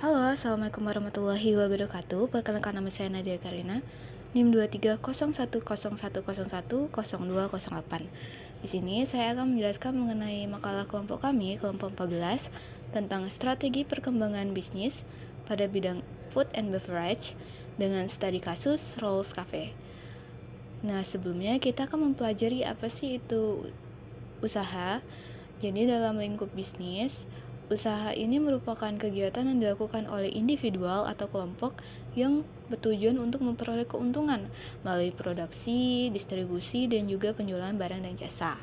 Halo, Assalamualaikum warahmatullahi wabarakatuh. Perkenalkan nama saya Nadia Karina, NIM 23011010100208. Di sini saya akan menjelaskan mengenai makalah kelompok kami, kelompok 14, tentang strategi perkembangan bisnis pada bidang food and beverage dengan studi kasus Rolls Cafe. Nah, sebelumnya kita akan mempelajari apa sih itu usaha. Jadi dalam lingkup bisnis, usaha ini merupakan kegiatan yang dilakukan oleh individual atau kelompok yang bertujuan untuk memperoleh keuntungan melalui produksi, distribusi, dan juga penjualan barang dan jasa.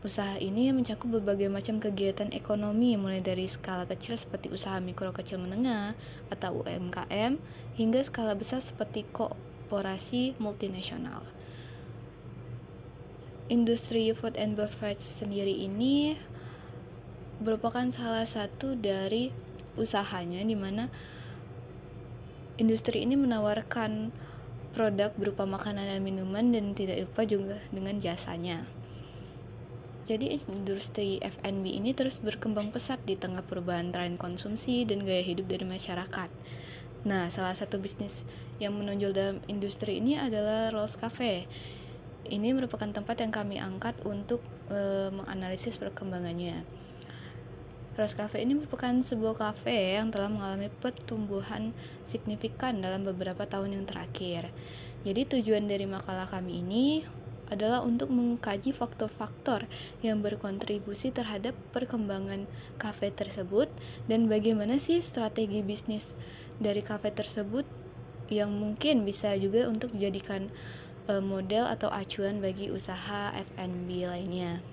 Usaha ini mencakup berbagai macam kegiatan ekonomi, mulai dari skala kecil seperti usaha mikro kecil menengah atau UMKM, hingga skala besar seperti korporasi multinasional. Industri food and beverage sendiri ini merupakan salah satu dari usahanya, di mana industri ini menawarkan produk berupa makanan dan minuman dan tidak lupa juga dengan jasanya. Jadi industri F&B ini terus berkembang pesat di tengah perubahan tren konsumsi dan gaya hidup dari masyarakat. Nah, salah satu bisnis yang menonjol dalam industri ini adalah Rolls Cafe. Ini merupakan tempat yang kami angkat untuk menganalisis perkembangannya. Rolls Cafe ini merupakan sebuah kafe yang telah mengalami pertumbuhan signifikan dalam beberapa tahun yang terakhir. Jadi tujuan dari makalah kami ini adalah untuk mengkaji faktor-faktor yang berkontribusi terhadap perkembangan kafe tersebut dan bagaimana sih strategi bisnis dari kafe tersebut yang mungkin bisa juga untuk dijadikan model atau acuan bagi usaha F&B lainnya.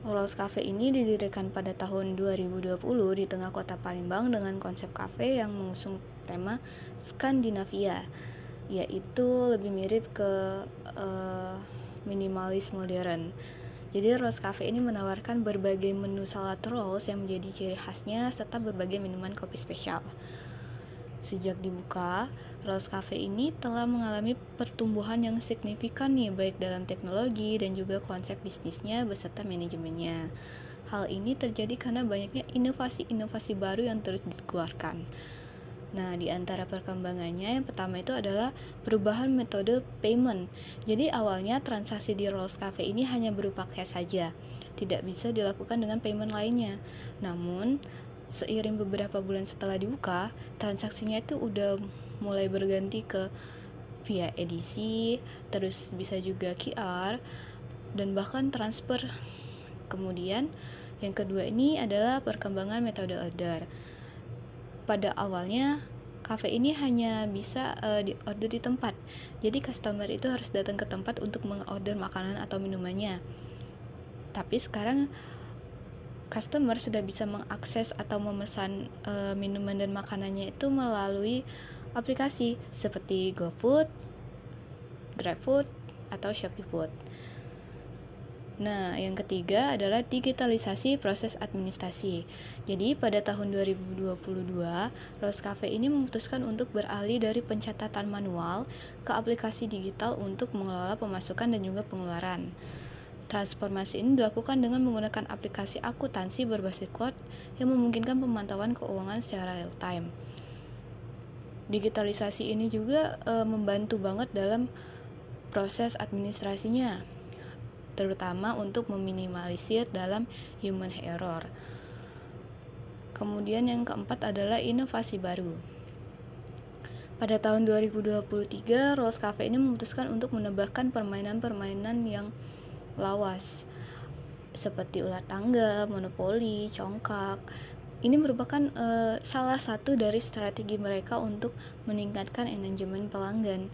Rolls Cafe ini didirikan pada tahun 2020 di tengah kota Palembang dengan konsep kafe yang mengusung tema Skandinavia, yaitu lebih mirip ke minimalis modern. Jadi Rolls Cafe ini menawarkan berbagai menu salad rolls yang menjadi ciri khasnya serta berbagai minuman kopi spesial. Sejak dibuka, Rolls Cafe ini telah mengalami pertumbuhan yang signifikan nih, baik dalam teknologi dan juga konsep bisnisnya beserta manajemennya. Hal ini terjadi karena banyaknya inovasi-inovasi baru yang terus dikeluarkan. Nah, di antara perkembangannya yang pertama itu adalah perubahan metode payment. Jadi awalnya transaksi di Rolls Cafe ini hanya berupa cash saja, tidak bisa dilakukan dengan payment lainnya. Namun, seiring beberapa bulan setelah dibuka, transaksinya itu udah mulai berganti ke via edisi, terus bisa juga QR, dan bahkan transfer. Kemudian, yang kedua ini adalah perkembangan metode order. Pada awalnya, kafe ini hanya bisa di-order di tempat. Jadi customer itu harus datang ke tempat untuk mengorder makanan atau minumannya. Tapi sekarang customer sudah bisa mengakses atau memesan minuman dan makanannya itu melalui aplikasi seperti GoFood, GrabFood, atau Shopee Food. Nah, yang ketiga adalah digitalisasi proses administrasi. Jadi, pada tahun 2022, Rolls Cafe ini memutuskan untuk beralih dari pencatatan manual ke aplikasi digital untuk mengelola pemasukan dan juga pengeluaran. Transformasi ini dilakukan dengan menggunakan aplikasi akuntansi berbasis cloud yang memungkinkan pemantauan keuangan secara real time. Digitalisasi ini juga membantu banget dalam proses administrasinya, terutama untuk meminimalisir dalam human error. Kemudian yang keempat adalah inovasi baru. Pada tahun 2023, Rolls Cafe ini memutuskan untuk menambahkan permainan-permainan yang lawas seperti ular tangga, monopoli, congkak. Ini merupakan salah satu dari strategi mereka untuk meningkatkan engagement pelanggan.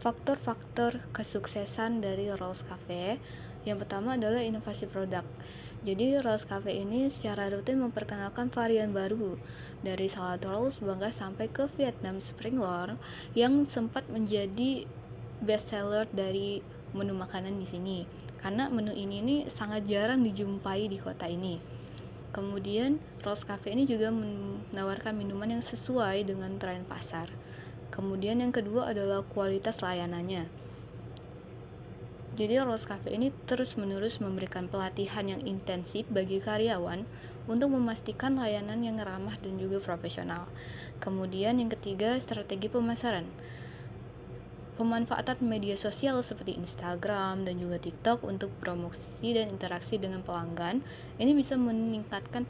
Faktor-faktor kesuksesan dari Rolls Cafe yang pertama adalah inovasi produk. Jadi Rolls Cafe ini secara rutin memperkenalkan varian baru, dari salad rolls bahkan sampai ke Vietnam Spring Roll yang sempat menjadi best seller dari menu makanan di sini. Karena menu ini sangat jarang dijumpai di kota ini. Kemudian Rolls Cafe ini juga menawarkan minuman yang sesuai dengan tren pasar. Kemudian yang kedua adalah kualitas layanannya. Jadi Rolls Cafe ini terus-menerus memberikan pelatihan yang intensif bagi karyawan untuk memastikan layanan yang ramah dan juga profesional. Kemudian yang ketiga, strategi pemasaran. Pemanfaatan media sosial seperti Instagram dan juga TikTok untuk promosi dan interaksi dengan pelanggan ini bisa meningkatkan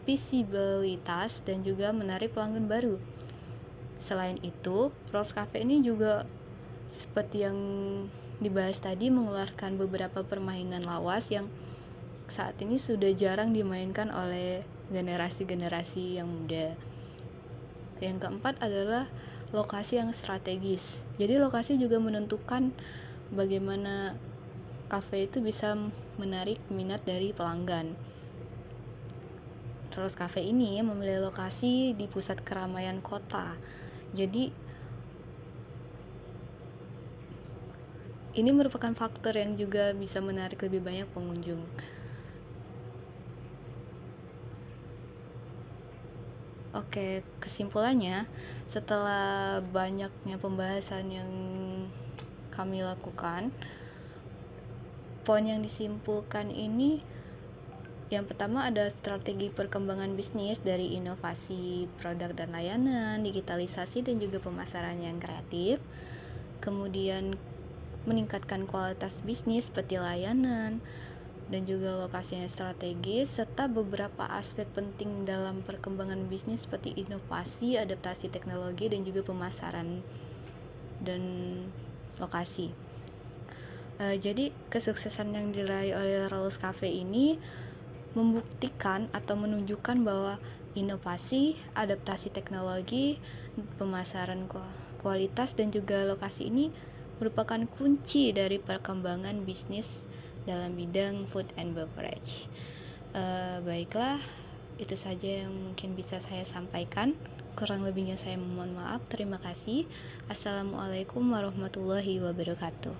visibilitas dan juga menarik pelanggan baru. Selain itu, Rolls Cafe ini juga seperti yang dibahas tadi mengeluarkan beberapa permainan lawas yang saat ini sudah jarang dimainkan oleh generasi-generasi yang muda. Yang keempat adalah lokasi yang strategis. Jadi lokasi juga menentukan bagaimana kafe itu bisa menarik minat dari pelanggan. Terus kafe ini memilih lokasi di pusat keramaian kota. Jadi ini merupakan faktor yang juga bisa menarik lebih banyak pengunjung. Oke, kesimpulannya, setelah banyaknya pembahasan yang kami lakukan, poin yang disimpulkan ini yang pertama ada strategi perkembangan bisnis dari inovasi produk dan layanan, digitalisasi dan juga pemasaran yang kreatif. Kemudian meningkatkan kualitas bisnis seperti layanan dan juga lokasinya strategis, serta beberapa aspek penting dalam perkembangan bisnis seperti inovasi, adaptasi teknologi dan juga pemasaran dan lokasi. Jadi kesuksesan yang diraih oleh Rolls Cafe ini membuktikan atau menunjukkan bahwa inovasi, adaptasi teknologi, pemasaran kualitas dan juga lokasi ini merupakan kunci dari perkembangan bisnis dalam bidang food and beverage. Baiklah, itu saja yang mungkin bisa saya sampaikan. Kurang lebihnya saya mohon maaf. Terima kasih. Assalamualaikum warahmatullahi wabarakatuh.